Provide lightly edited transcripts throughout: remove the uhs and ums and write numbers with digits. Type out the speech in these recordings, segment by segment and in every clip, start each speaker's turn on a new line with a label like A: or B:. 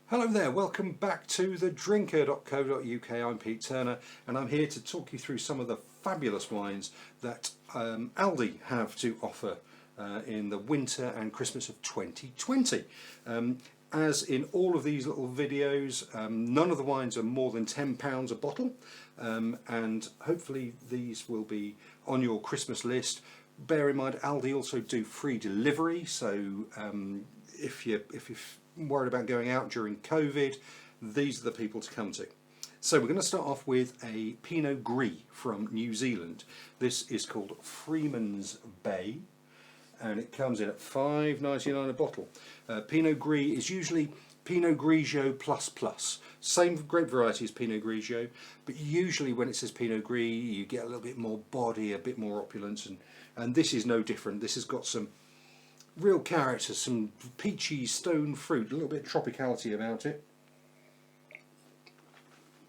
A: Hello there, welcome back to thedrinker.co.uk. I'm Pete Turner and I'm here to talk you through some of the fabulous wines that Aldi have to offer in the winter and Christmas of 2020. As in all of these little videos, none of the wines are more than £10 a bottle, and hopefully these will be on your Christmas list. Bear in mind, Aldi also do free delivery, so if you're worried about going out during COVID, these are the people to come to. So we're going to start off with a Pinot Gris from New Zealand. This is called Freeman's Bay, and it comes in at $5.99 a bottle. Pinot Gris is usually Pinot Grigio plus plus. Same grape variety as Pinot Grigio, but usually when it says Pinot Gris, you get a little bit more body, a bit more opulence, and this is no different. This has got some real character, some peachy stone fruit, a little bit of tropicality about it.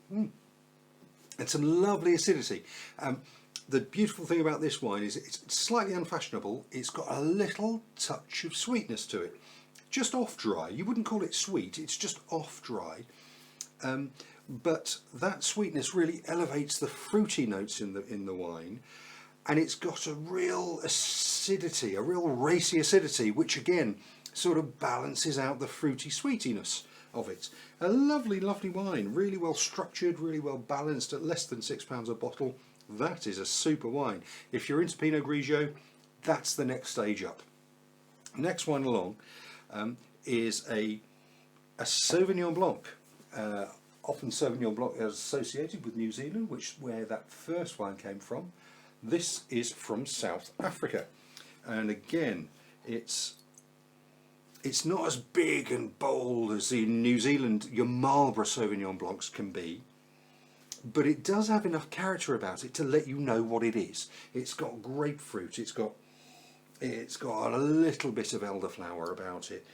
A: And some lovely acidity. The beautiful thing about this wine is it's slightly unfashionable. It's got a little touch of sweetness to it. Just off dry. You wouldn't call it sweet, it's just off dry. But that sweetness really elevates the fruity notes in the wine. And it's got a real acidity, a real racy acidity, which again sort of balances out the fruity sweetiness of it. A lovely, lovely wine, really well structured, really well balanced, at less than £6 a bottle. That is a super wine. If you're into Pinot Grigio, that's the next stage up. Next one along is a Sauvignon Blanc. Often Sauvignon Blanc is associated with New Zealand, which is where that first wine came from. This is from South Africa, and again it's not as big and bold as in New Zealand your Marlborough Sauvignon Blancs can be, but it does have enough character about it to let you know what it is. It's got grapefruit, it's got a little bit of elderflower about it.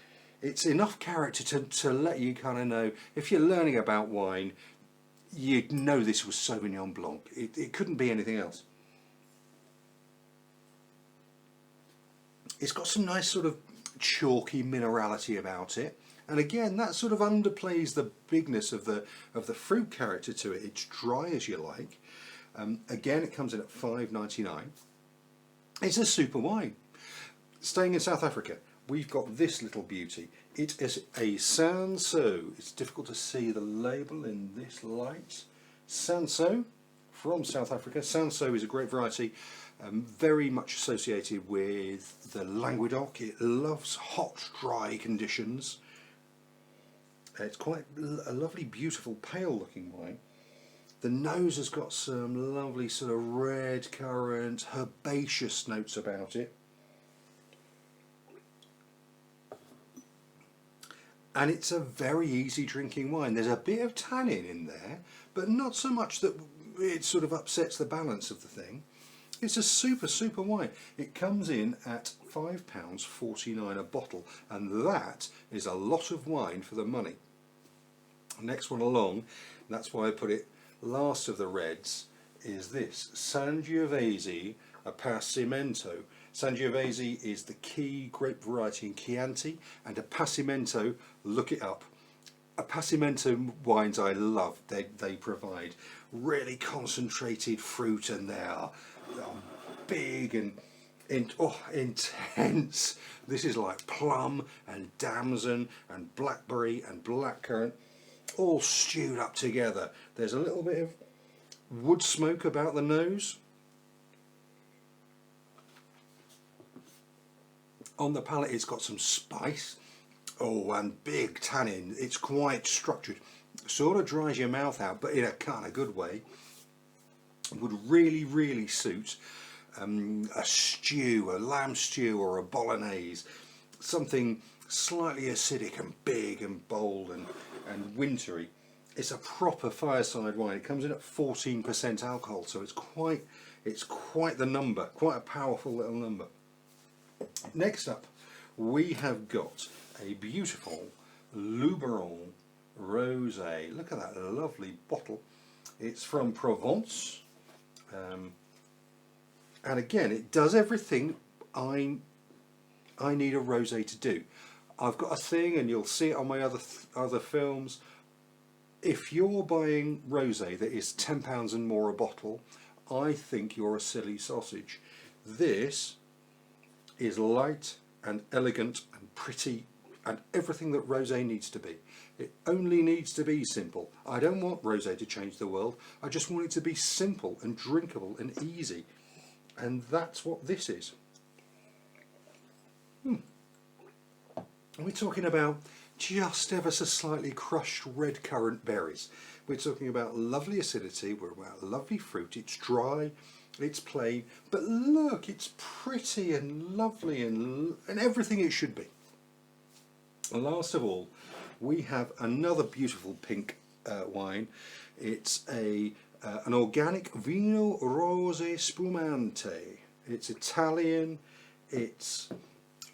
A: It's enough character to let you kind of know, if you're learning about wine, you'd know this was Sauvignon Blanc. It couldn't be anything else. It's got some nice sort of chalky minerality about it, and again that sort of underplays the bigness of the fruit character to it. It's dry as you like. Again, it comes in at $5.99. It's a super wine. Staying in South Africa, we've got this little beauty. It is a Sanso. It's difficult to see the label in this light. Sanso from South Africa. Sanso is a grape variety. Very much associated with the Languedoc. It loves hot, dry conditions. It's quite a lovely, beautiful, pale-looking wine. The nose has got some lovely sort of red currant, herbaceous notes about it. And it's a very easy drinking wine. There's a bit of tannin in there, but not so much that it sort of upsets the balance of the thing. It's a super, super wine. It comes in at £5.49 a bottle, and that is a lot of wine for the money. Next one along, that's why I put it last of the reds, is this Sangivese Apassimento. Sangivese is the key grape variety in Chianti, and Apassimento, look it up. Apassimento wines I love. They provide really concentrated fruit, and they are big and intense. This is like plum and damson and blackberry and blackcurrant all stewed up together. There's a little bit of wood smoke about the nose. On the palate it's got some spice. Oh, and big tannin. It's quite structured. Sort of dries your mouth out, but in a kind of good way. Would really, really suit a stew, a lamb stew or a bolognese. Something slightly acidic and big and bold and wintry. It's a proper fireside wine. It comes in at 14% alcohol, so it's quite the number, quite a powerful little number. Next up, we have got a beautiful Luberon Rosé. Look at that lovely bottle. It's from Provence. And again, it does everything I need a rosé to do. I've got a thing, and you'll see it on my other films. If you're buying rosé that is £10 and more a bottle, I think you're a silly sausage. This is light and elegant and pretty and everything that rosé needs to be. It only needs to be simple. I don't want rosé to change the world. I just want it to be simple and drinkable and easy. And that's what this is. We're talking about just ever so slightly crushed red currant berries. We're talking about lovely acidity, we're about lovely fruit. It's dry, it's plain, but look, it's pretty and lovely and everything it should be. And last of all, we have another beautiful pink wine. It's an organic Vino Rosé Spumante. It's Italian. It's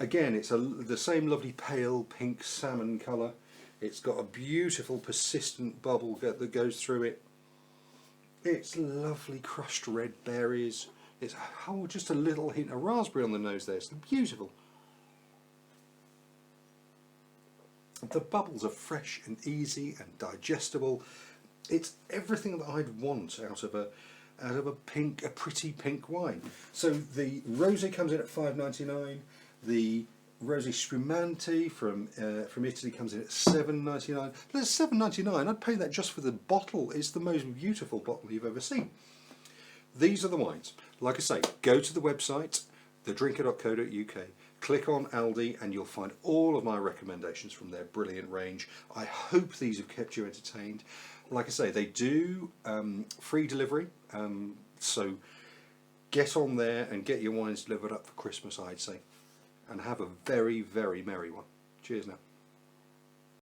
A: the same lovely pale pink salmon colour. It's got a beautiful persistent bubble that goes through it. It's lovely crushed red berries. It's just a little hint of raspberry on the nose there. It's beautiful. The bubbles are fresh and easy and digestible. It's everything that I'd want out of a pretty pink wine. So the rosé comes in at $5.99. The Rosé Spumante from Italy comes in at $7.99. That's $7.99. I'd pay that just for the bottle. It's the most beautiful bottle you've ever seen. These are the wines. Like I say, go to the website, thedrinker.co.uk, click on Aldi, and you'll find all of my recommendations from their brilliant range. I hope these have kept you entertained. Like I say, they do free delivery, so get on there and get your wines delivered up for Christmas, I'd say. And have a very, very merry one. Cheers now.